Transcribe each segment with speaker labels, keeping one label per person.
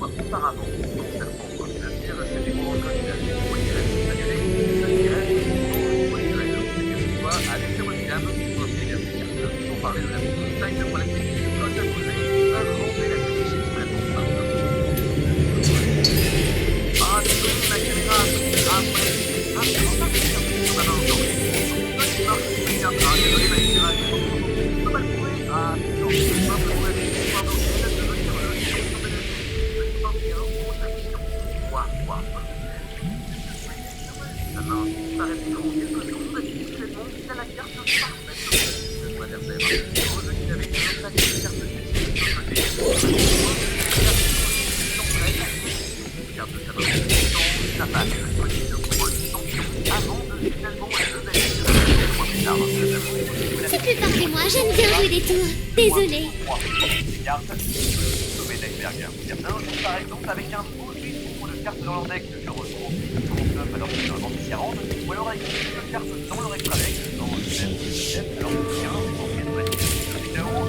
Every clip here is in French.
Speaker 1: auparavant. Non seulement l'avenir, c'est des grands candidats. C'est-à-dire ce qui reste ponctuel. C'est-à-dire qu'il doit aller sur le diable pour obtenir ses cartes. Sans parler de la montagne de problèmes techniques que Code a posé, rendre la télé extrêmement simple. Ah, désolé, ma caméra, après,
Speaker 2: C'est plus fort que moi, j'aime bien jouer des tours. Désolée.
Speaker 1: Par exemple, avec un beau nombre de cartes dans leur deck que je retrouve 39 alors qu'ils sont en 40, ou alors avec une carte dans leur extra deck, dans le 7 alors que 15 en 90. Évidemment,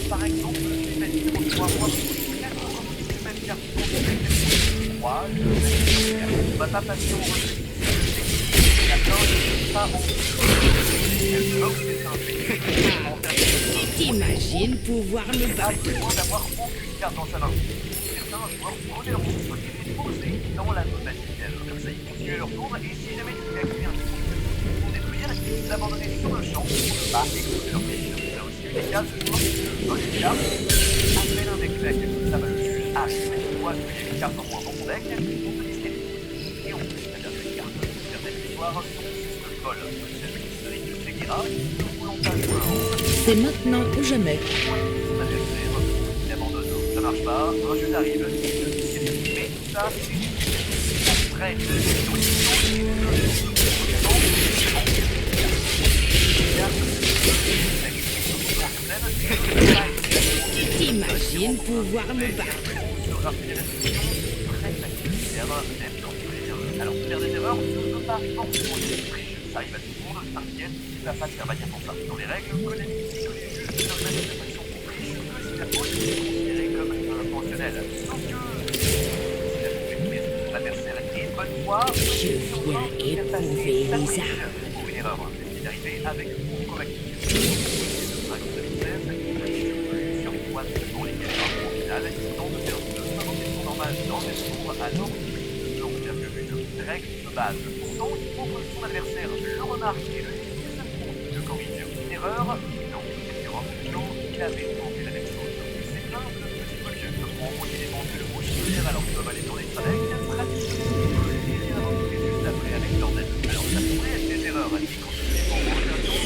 Speaker 1: par exemple, je vais mettre 3 mois, 4 cartes dans le deck, 3, on va pas passer au refus.
Speaker 3: T'imagines pouvoir me battre?
Speaker 1: D'avoir aucune carte dans sa main. Certains joueurs prenaient leur monstre et les posaient dans la zone magique. Comme ça, ils continuaient leur tour et si jamais ils activaient un truc pour détruire, ils abandonnaient sur le champ pour ne pas exploser leur fiche. Là aussi, une case de joueurs qui volent les cartes. Appelle un deck deck, ça va le juge H. Tu vois qu'il y a une carte en moins dans ton deck, on te disqualifie. Et on peut la dernière carte. Certaines victoires sont juste le vol.
Speaker 3: C'est maintenant ou jamais.
Speaker 1: Il abandonne, ça marche pas, un jeu arrive, mais ça c'est après
Speaker 3: T'imagines pouvoir me battre?
Speaker 1: Alors, faire des erreurs ne peut pas forcément être triche. Ça arrive à tout le monde, t'inquiète, il va pas te faire bannir pour ça. Dans les règles, connais ici que les juges peuvent mettre des actions pour triche que si la faute est considérée comme intentionnelle. Sauf que, si la trouvé ton adversaire est bonne foi,
Speaker 3: Je viens éprouver les armes.
Speaker 1: pour une erreur. C'est ce qui est arrivé avec mon correctif. Sur 3 dans les caméras. Au final, ils tentent de faire deux invocations normales dans le tour à l'ordre. Donc, bien que une règle de base. Pourtant, il faut que son adversaire le remarque et le dise pour de corriger une erreur. Donc, durant ce temps, il avait tenté la même chose. C'est plein de petits bonus que prend au dépend que le rouge solaire alors qu'ils peuvent aller dans les trades, pratiquement les erreurs juste après avec leur net. Alors, ça pourrait être des erreurs qui continuent en rotation.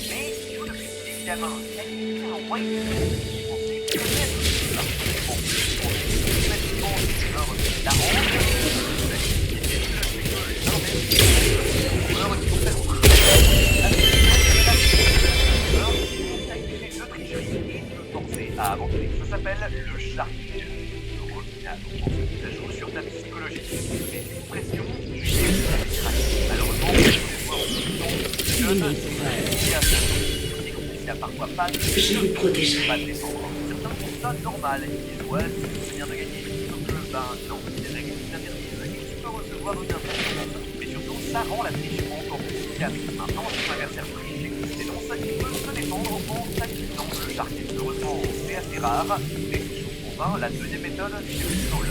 Speaker 1: Mais, il faut depuis les gamins, il y a un white qui pensait que même là. Bon, on est effectivement des erreurs qui l'arrangent. À avancer. Ça s'appelle le charnier. Le original. Ça joue sur ta psychologie. Mais une pression et malheureusement, les joueurs il n'y a parfois pas de
Speaker 3: Je vous protégerai.
Speaker 1: pas de défendre. Certains trouvent ça normal. Ils disent ouais, c'est bien de gagner. Sauf que ben non, les règles qui t'interdisent et tu peux recevoir une infraction. Mais surtout, ça rend la triche encore plus efficace. Maintenant, si ton adversaire triche et qu'il dénonce, il peut se défendre en s'activant le charnier. Heureusement, c'est assez rare, mais si je vous convainc, la deuxième méthode, c'est le sol.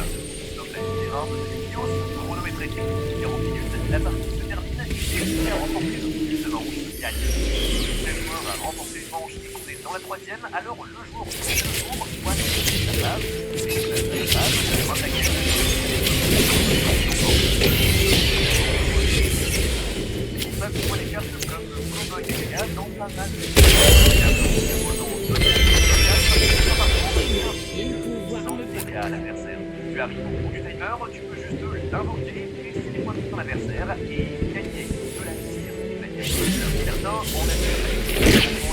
Speaker 1: Donc la erreur de vidéo chronométrée. 40 minutes, la partie se termine et c'est à remporter une manche gagne. Si le joueur a remporté une manche et qu'on est dans la troisième, alors le joueur au jour doit gagner sa place et la base doit attaquer. C'est pour ça qu'on voit les cartes comme le cowboy et les gars dans pas mal de à l'adversaire. Tu arrives au bout du timer, tu peux juste l'invoquer, laisser les points de ton adversaire et gagner de la tire. Certains en ont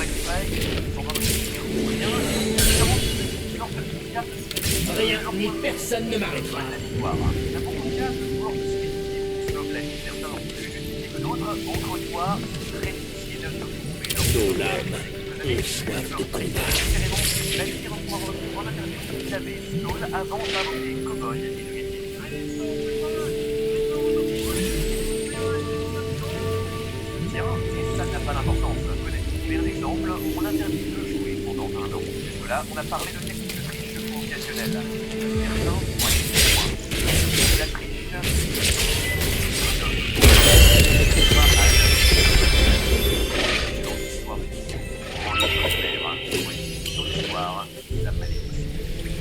Speaker 1: extrait, sont dans le rien,
Speaker 3: Rien ni personne ne m'arrêtera.
Speaker 1: Il y a beaucoup de cas de joueurs de speed, s'il te plaît. Certains ont plus justifié que d'autres, encore une fois, très difficile de trouver leur
Speaker 3: et soif de combat.
Speaker 1: Avant d'invoquer Cowboy et tiens, et ça n'a pas d'importance. Venez, par exemple, on interdit de jouer pendant un an. Jusque-là, on a parlé de techniques de triche occasionnelle. Certains vont aller plus loin. La triche va la malédiction.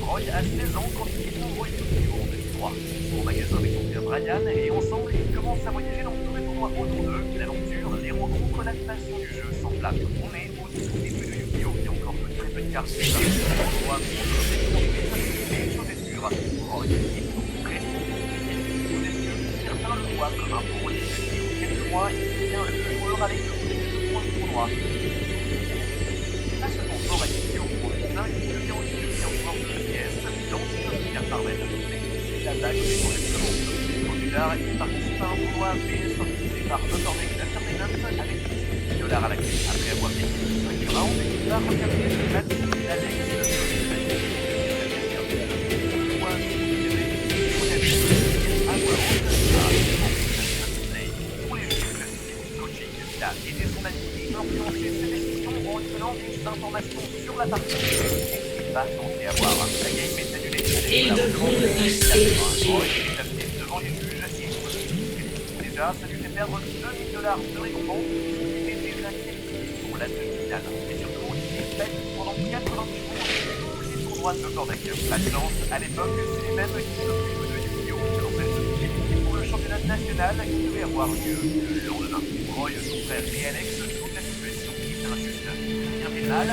Speaker 1: Roy a 16 ans quand il découvre YouTube en 2003. Au magasin avec son père Brian, et ensemble, ils commencent à voyager dans tous les tournois autour d'eux. L'aventure, les rencontres, la passion du jeu s'enflamme. On est au tout début de Yu-Gi-Oh! Il y a encore de très peu de cartes. Les choses est sûre. Roy est très audacieux. Certains le voient comme un pro. Quelques mois, il devient le joueur avec le plus de points de tournoi. À ce moment, à Yu-Gi-Oh! Pour le design, il devient aussi le joueur de pièces dans une carte Marvel. La bague est pour l'excellence. Au dollar, il participe à un tournoi PS organisé par Notornex Entertainment avec $10 à la clé. Après avoir gagné 5 rounds, il va regarder le match de l'Alex pour les jeux classiques du coaching. Il a aidé son ami et influencé ses décisions en lui donnant des informations sur la partie. Il va censé avoir la game est annulée.
Speaker 3: Ils devront le passer
Speaker 1: devant les juges et déjà, ça lui fait perdre $2000 de récompense. Il est déjà qualifié pour la demi-finale. Et surtout, il est battu pendant 90 jours tous les tournois de Cordac. Pas de chance, à l'époque, c'est lui-même qui s'occupe de Yu-Gi-Oh! En fait, qualifié pour le championnat national qui devait avoir lieu le lendemain. Roy, son frère et Alex, toute la situation est injuste. Bien final,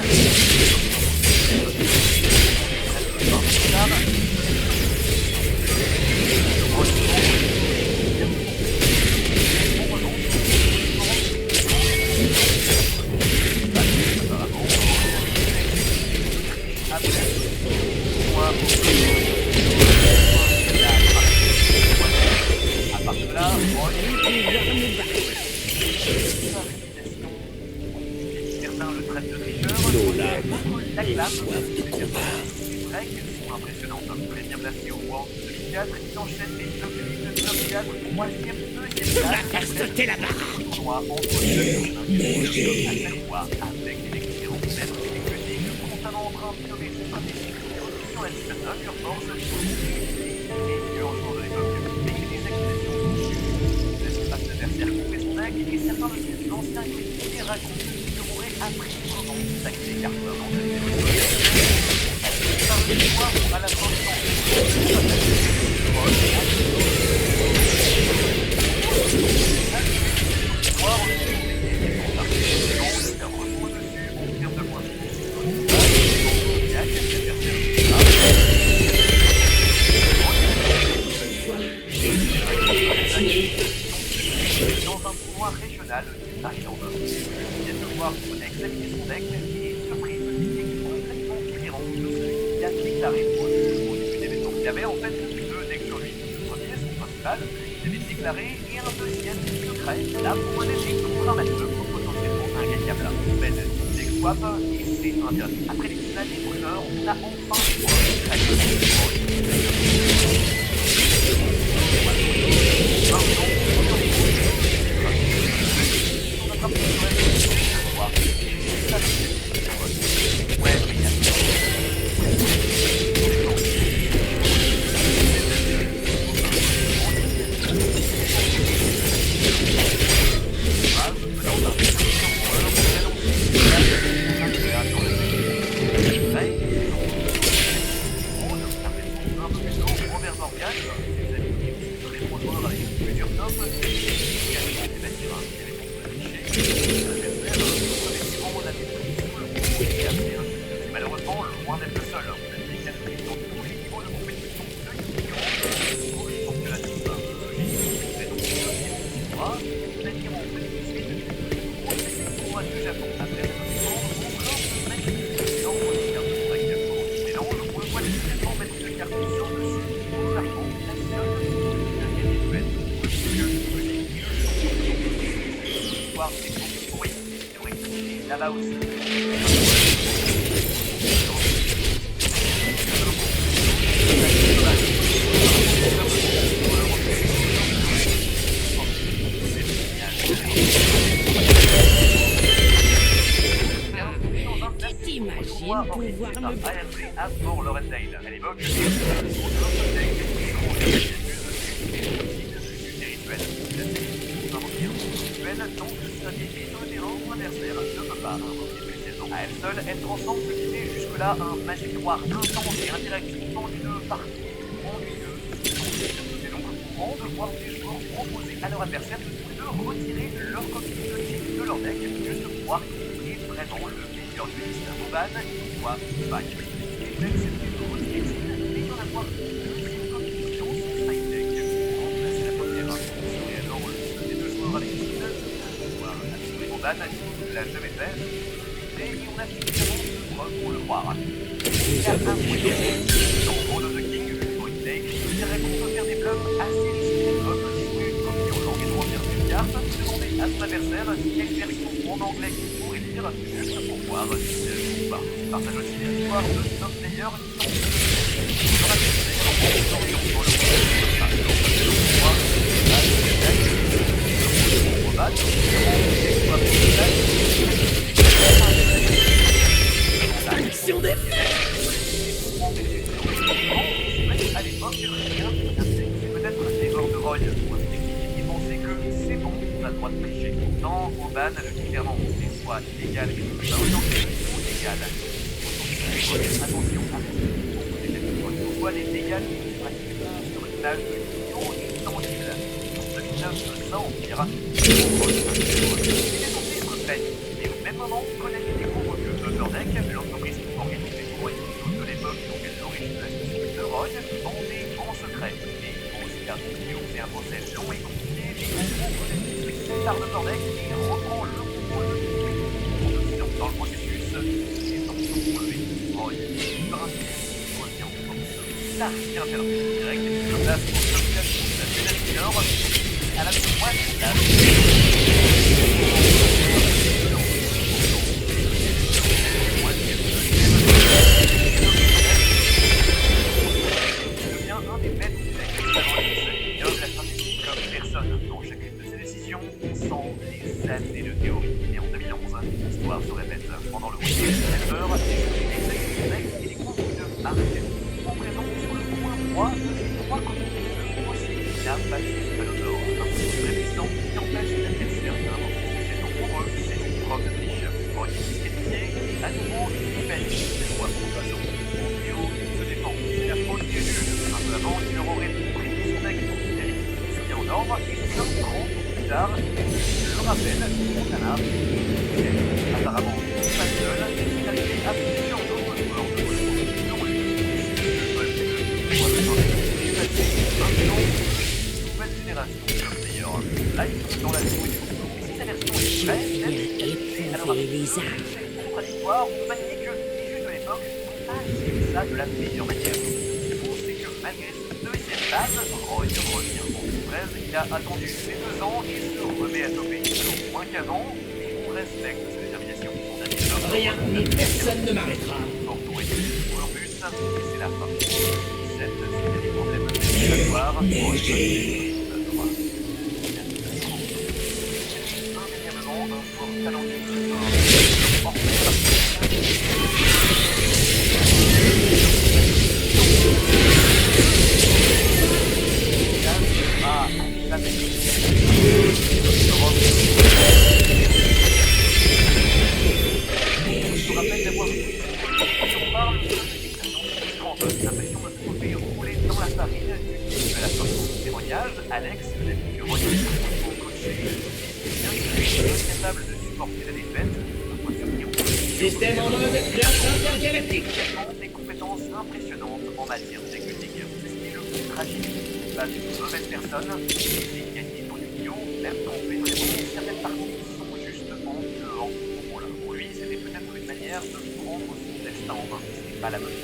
Speaker 1: certains le traitent de tricheur, d'autres l'acclament. C'est vrai qu'elles sont impressionnantes. Très bien placé au World 2004, il enchaîne les top 8, top 4, 3e, 2e
Speaker 3: On va faire sauter la barre.
Speaker 1: tournoi entre deux à chaque fois avec l'excellente maître technique constamment en train d'innover ses stratégies sur la situation pure force et pur jour de l'époque. Mais il y a des accusations de l'espace adversaire contre son deck et certains de ses anciens coéquipiers racontent qu'ils auraient appris comment saquer les cartes dans le par le soir à la fin du temps. Dans un tournoi régional du Thaïlande, il vient de voir son examiner son deck et surprise, il est complètement différent de celui qui a déclaré au début des événements. Il y avait en fait deux decks sur lui. Le premier, son principal, il avait déclaré, et un deuxième secret, là pour un deck contre un match pour potentiellement un gagnable. Mais le deck swap, et c'est interdit. Après les années brûleurs, on a enfin malheureusement, loin d'être le seul. On a des qualifiés dans tous les niveaux de compétition de Yu-Gi-Oh! Je pense que la team c'est donc c'est-à-dire en 2018, le tournoi du Japon après le encore de mettre dans le carte de deck. Mélange, on le voit discrètement mettre une carte sur dessus, clairement, la seule deuxième duel. L'histoire, c'est pour oui, là-bas aussi. ARP à Fort Lauderdale. Elle évoque des deck rituels. La série pour invoquer un rituel, donc stratégie sur le terrain où l'adversaire ne peut pas invoquer plus saison. À elle seule, elle transforme ce qui était jusque-là un Magic War intense et indirect dans une partie ennuyeuse. C'est donc courant de voir des joueurs proposer à leur adversaire de retirer leur copie de type de leur deck juste pour voir qui est vraiment le meilleur dueliste. Boban, soit Spike. Et même cette retirer et d'en avoir une copie dans son side deck pour remplacer la première. Ce serait alors des deux joueurs avec une pouvoir assurer Boban, qui l'a jamais fait. Et on a suffisamment de preuves pour le croire. Il y a un moyen. Dans World of the King, Point Lake, je dirais qu'on peut faire des bluffs assez risqués comme distribuer une copie en langue étrangère d'une carte, demander à son adversaire quelle version en anglais il pourrait lire, juste pour voir si c'est ou pas. Partage aussi des histoires de top players qui sont leur adversaire en orientant le
Speaker 3: Action des
Speaker 1: à l'époque, rien ne c'est peut-être des morts de Roy ou un technique qui pensait que c'est bon, on a le droit de tricher. Pourtant, Boban le dit clairement, c'est soit légal et pas authentique ou légal. Attention, soit les légales qui pratiquent sur une plage de millions et tangible. En 2009, ça empire. Il est censé être prêt. Et au même moment, Konami découvre que Upperdeck, l'entreprise qui organisait les royaumes de l'époque dont est l'origine de Roy, vendait en secret. Et pour aussi garder c'est un procès long et compliqué, et en gros, Konami sépare Upperdeck et reprend le contrôle de tout. Dans le processus, les sanctions sont levées. Roy, sur un site, revient en force. Ça, c'est interdit. Direct et sur place pour l'obligation de la pénalité d'or, à la moitié de la devient un des maîtres du deck. Il de la stratégie comme personne. Dans chacune de ses décisions, on sent les années de théorie. Et en 2011, l'histoire se répète. Pendant le week-end, Elber exécute son deck et découvre une arc. En présent sur le point droit de ses trois copies de aussi la battu Spelodor. Un peu résistant qui empêche l'adversaire d'inventer ses jetons pour eux, c'est une preuve de triche. Roy est disqualifié, à nouveau, il pète ses choix pour façon. Théo se défend, c'est la faute du nul. Un peu avant, il leur aurait pris son deck pour Terry. Il se met en ordre et 5 ans plus tard, je le rappelle, Montana, apparemment pas seul, est arrivé à plusieurs autres joueurs de World nouvelle génération de players. Là, ils sont dans la nouille. Et si sa version est vraie, elle alors c'est contradictoire, on manie que les jeux de l'époque n'ont pas essayé ça de la meilleure manière. Ce qu'on sait que malgré ce deuxième ban, Roy revient en 2013, il a attendu ses 2 ans et se remet à toper. Alors moins qu'avant, on respecte ses déterminations.
Speaker 3: Rien ni personne ne m'arrêtera.
Speaker 1: Porto est pour bus, et c'est la fin. 17, c'était des problèmes de
Speaker 3: Neigé.
Speaker 1: Indéniablement, un fort talentueux. Je me rappelle d'avoir vu on parle de l'impression de se trouver roulé dans la farine du à la fin de son témoignage, Alex, l'ami que Roy pour coacher, bien qu'il est incapable de supporter la défaite, parfois surpris.
Speaker 3: Système en mode classe intergalactique.
Speaker 1: Des compétences impressionnantes en matière de technique. C'est ce qui est le plus tragique. Pas une mauvaise personne, c'est gagner ton Yu-Gi-Oh! Même quand on fait vraiment certaines parties sont juste en dehors du rôle. Pour lui, c'était peut-être une manière de prendre son destin en main. Ce n'est pas la bonne.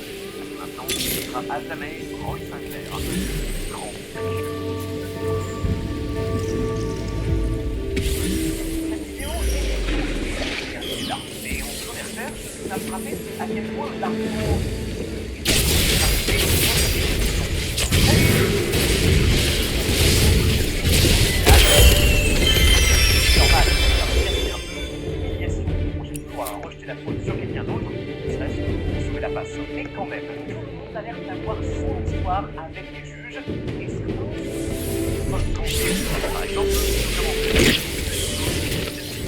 Speaker 1: Maintenant, il sera à jamais Roy Sinclair. Grand. Cette vidéo est là. Et on peut les recherches, ça me rappelle à quel point l'argument normal, rejeter la faute sur quelqu'un d'autre, serait-ce pour sauver la face. a l'air d'avoir son histoire avec les juges et certains par exemple,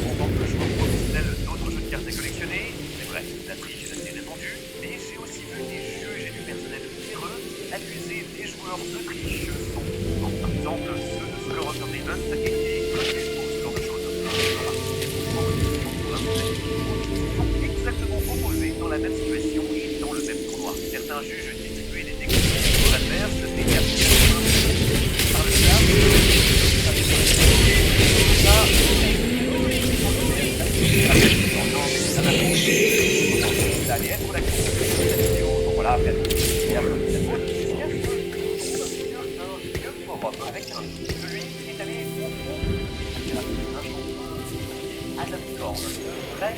Speaker 1: on tente le choix professionnel d'autres jeux de cartes à collectionner. C'est vrai, la triche est assez répandue, mais j'ai aussi vu des juges et du personnel véreux accuser des joueurs de triche sont, par exemple, ceux de Scholar of Raven et connus pour ce genre de choses. Sont exactement opposés dans la même situation et dans le même tournoi. Certains juges distribuaient des techniques aux adverses, des cartes par le diable, voilà, après, il y a un forum avec celui qui est allé au fond de un champion, Adam Korn, vrai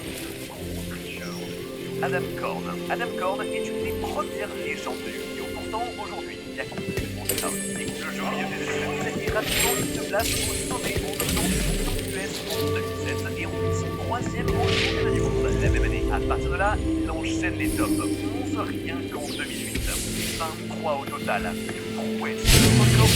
Speaker 1: gros tricheur. Adam Korn est une des premières légendes de Yu-Gi-Oh! Pourtant, aujourd'hui, il y a complètement disparu. Il écoute le jeu au milieu des études et rapidement il se place au sommet en devenant champion US en 2016 et en son troisième au championnat du monde. La même année, à partir de là, il enchaîne les tops. 11 rien qu'en 2008. 23 au total. Prouesse. Record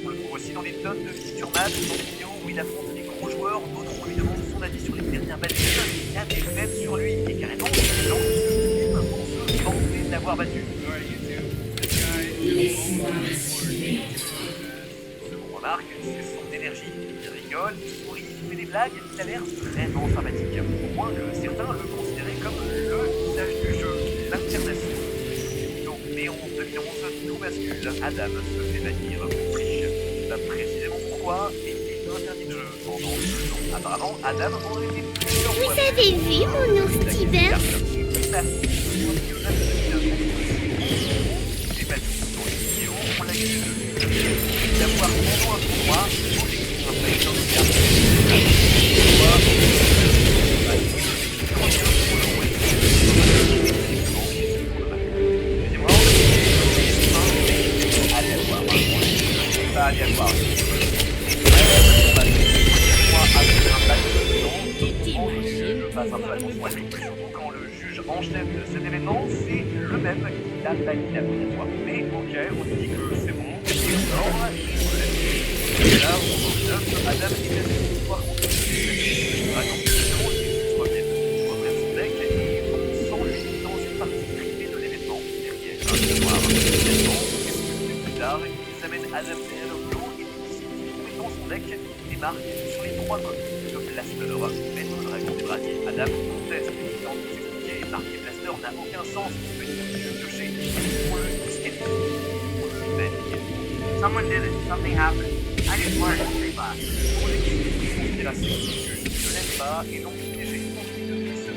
Speaker 1: on le trouve aussi dans les tonnes de futurs matchs vidéo où il affronte des gros joueurs, d'autres on lui demande son avis sur les dernières batailles, il y a des fêtes sur lui et carrément des gens qui se filment pour se vanter de l'avoir battu. Ce qu'on remarque, c'est son énergie. Il rigole, il sourit, il fait des blagues, il a l'air vraiment sympathique. Au point que certains le considéraient comme le visage du jeu, l'incarnation. Mais en 2011, tout bascule. Adam se fait bannir pour triche. Précisément pourquoi était interdit de jeu pendant 2 ans. Apparemment, Adam aurait été plusieurs fois.
Speaker 2: Vous avez vu mon ours Tiber?
Speaker 1: Les battus dans les vidéos, on l'accuse d'avoir pendant un tournoi objectif un peu dans le cadre. Aléatoire. Je passe un peu attention à lui, surtout quand le juge en chef de cet événement, c'est le même qui l'a banni la première fois. Mais ok, on se dit que c'est bon, il sort, et on le laisse. Et là, on observe Adam et la histoire contre le par exemple, comment il reviennent son deck et on sent lui dans une partie privée de l'événement, derrière un miroir. Plus tard, ils amènent Adam derrière le lot et dans son deck des marques sur les 3 copies de Blaster. Maître Dragon des Brasiers, Adam conteste et tente de s'expliquer. Marquer Blaster n'a aucun sens, il peut dire que je piocher pour le disquette. Pour le bannir. Someone did it, something happened. I didn't learn it, pour l'équipe de conspiration, je l'aime pas et donc j'ai envie de ce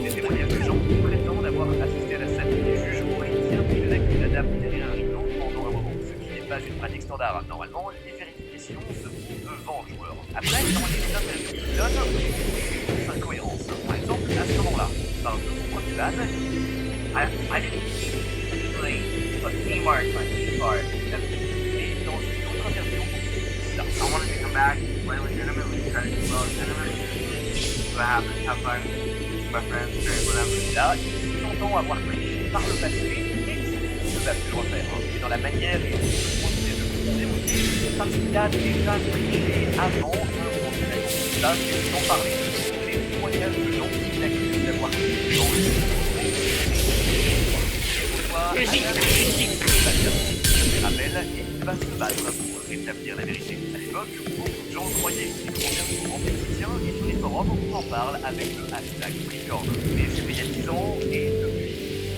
Speaker 1: des témoignages de gens qui prétendent avoir assisté à la scène où les juges auraient bien pris le deck de la dame derrière un genou pendant un moment, ce qui n'est pas une pratique standard. Normalement, les vérifications se font devant le joueur. Après, dans les interviews qu'il donne, il y a une incohérence. Par exemple, à ce moment-là, il parle de son premier ban. I didn't play, but he marked my card. Et dans une autre interview, ça. I wanted to come back, play legitimately, try to do well legitimately. What happened? Have fun. My friends, drink, whatever. Là, il s'entend avoir triché par le passé et il ne va plus le refaire. Et dans la manière et le procédé de procéder parce qu'il a déjà triché avant un procédé. Là, c'est sans parler de tous les témoignages de gens qui l'accusent d'avoir triché dans le jeu. Je rappelle, et il va se battre pour rétablir la vérité. À l'époque, beaucoup de gens le croyaient, et combien de grands politiciens et sur les forums on en parle avec le hashtag Freecorn. Mais c'était il y a 10 ans et depuis,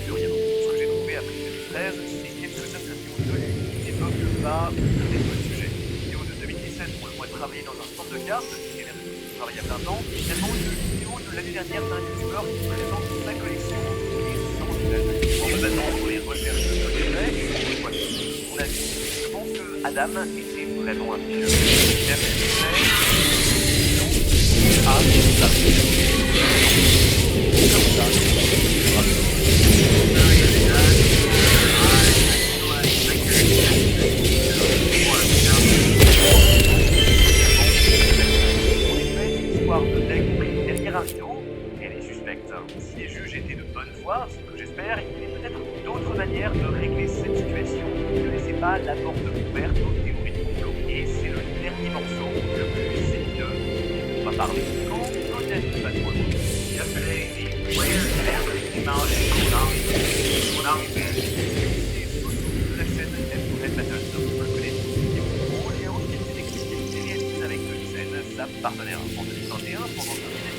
Speaker 1: plus rien. Ce que j'ai trouvé après 2013, c'est quelques interviews de lui qui n'évoquent pas le reste du sujet. Une vidéo de 2017 où on le voit travailler dans un centre de cartes, qui est qui travaille à plein temps, également une vidéo de l'année dernière d'un youtubeur qui présente sa collection et sans nouvelles. En se basant sur les recherches que j'ai faites et sur quoi mon avis, je pense que Adam était vraiment ambitieux. Il a fait ce qu'il fait, ah, ça. Comme ça. Derrière un rideau, elle est suspecte. Si les juges étaient de bonne foi, ce que j'espère, il y avait peut-être d'autres manières de régler cette situation. Ne laissez pas la porte ouverte aux théories du complot. Et c'est le dernier morceau le plus épineux. On va parler quand peut-être pas trop loin. Yesterday, the players came out and Konami fans. C'est surtout la chaîne Red Battle. On le connaît tous. Et aussi c'est expliqué qu'il réalise avec Unicen, sa partenaire. En 2021, pendant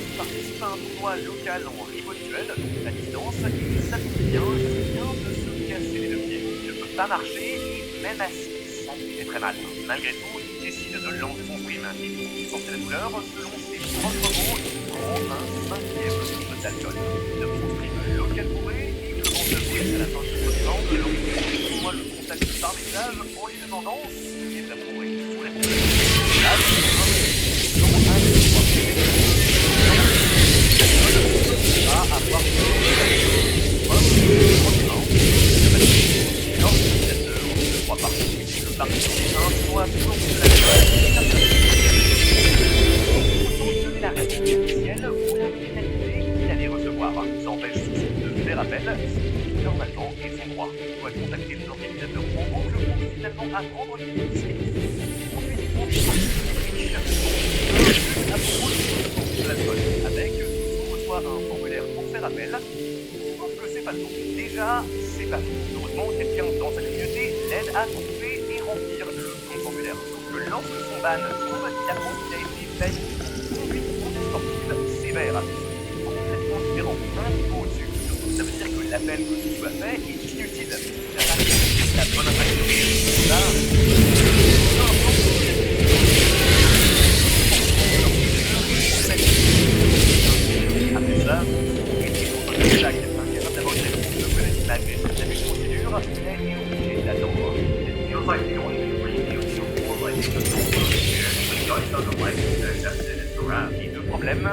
Speaker 1: il participe à un tournoi local en virtuel, à distance, et ça tombe bien, il vient de se casser les deux pieds. Il ne peut pas marcher, et même assis, il sent très mal. Malgré tout, il décide de lancer son stream. Et pour sentir la douleur, selon ses propres mots, il prend un 5e litre d'alcool. Il donne son stream local bourré, et il commence à jouer à la fin du tournoi, alors il voit le contact par message en lui demandant s'il est amoureux sous les problèmes. Là, à avoir trois parties. Le parti 1 soit pour la réponse officielle ou la pénalité qu'il allait recevoir. Ça empêche de faire appel, ce qui normalement est son droit. Il doit contacter l'organisateur en boucle pour finalement apprendre une discussion. Ensuite, on de l'alcool avec reçoit un formulaire pour faire appel, sauf que c'est pas tout. Déjà, c'est pas tout. Heureusement, quelqu'un dans sa communauté l'aide à trouver et remplir le bon formulaire. Sauf que lorsque son ban tombe, il apprend qu'il a été banni pour conduite sportive sévère. Complètement différent, un niveau au-dessus. Ça veut dire que l'appel que tu as fait est inutile. Il n'a pas fait la bonne infraction. Là, après ça, il est sur un sac, capable d'avoir une réponse de connaître malgré sa procédure, il est obligé d'attendre. Et le problème,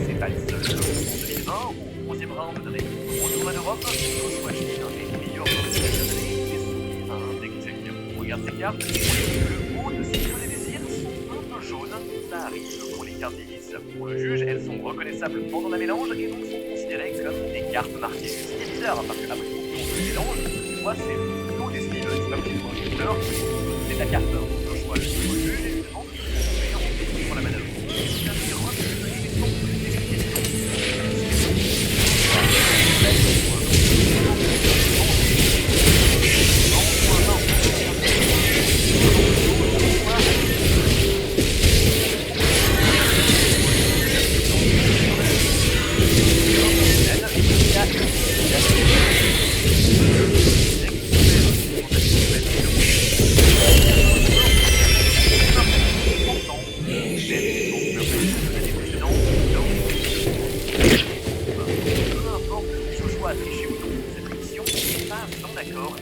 Speaker 1: c'est pas le seul. En 2020, au 3e round de au tournoi d'Europe, Joshua Chine, un des meilleurs joueurs de cette année, est soumis à un deck check. On regarde ses cartes, et le haut de ses yeux des désirs sont un peu jaunes. Ça arrive pour les cartes vieillissent. Pour le juge, elles sont reconnaissables pendant la mélange et donc sont considérées comme des cartes marquées. Ce qui est bizarre, parce qu'après tout, on se mélange, tu vois, c'est plutôt des styles. C'est comme si pour une couleur, c'est ta carte. Le choix, le juge, évidemment, mais on est pour la manœuvre. Ça veut dire que les questions plus d'explication.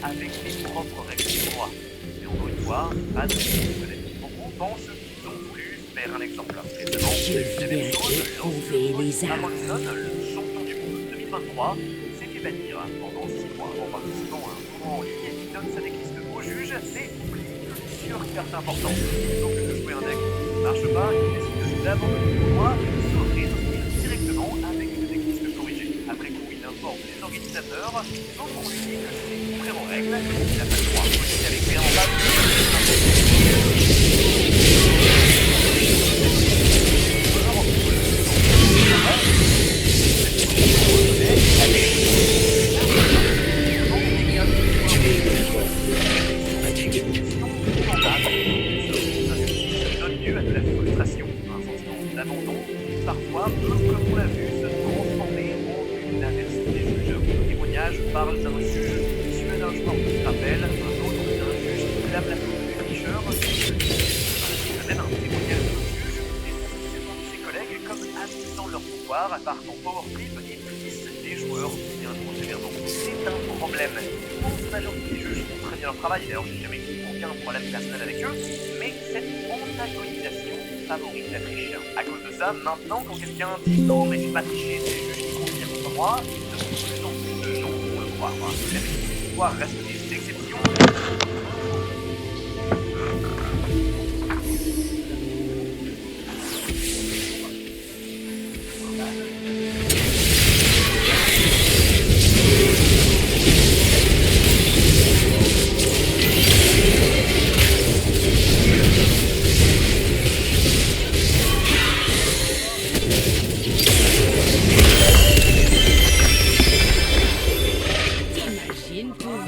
Speaker 1: Avec les propres règles du droit. Et encore une fois, pas de beaucoup pensent qu'ils ont voulu faire un exemple. Récemment, il y a eu la même chose lorsque Amundsen, le champion du monde 2023, s'est fait bannir pendant 6 mois en participant à un tournoi en ligne. Il donne sa decklist au juge, mais oublie plusieurs cartes importantes. Plutôt que de jouer un deck qui ne marche pas, il décide d'abandonner le tournoi et de se réinscrire directement avec une decklist corrigée. Après coup, il informe les organisateurs, donc on lui dit que c'est contraire aux règles, il n'a pas le droit. Il avait clairement pas personnage parle d'un juge tué d'un joueur de rappel, un autre d'un juge qui blâme la faute du tricheur, de même un témoignage d'un juge dénonce ses collègues comme abusant leur pouvoir par son power trip et punissent les joueurs qui ont sévèrement. C'est un problème. La majorité des juges font très bien leur travail, d'ailleurs j'ai jamais eu aucun problème personnel avec eux, mais cette antagonisation favorise la triche. À cause de ça, maintenant quand quelqu'un dit non mais j'ai pas triché, c'est les juges qui conspirent contre moi, de plus en plus de gens vont le croire. Les histoires restent des exceptions.
Speaker 4: T'imagines pouvoir...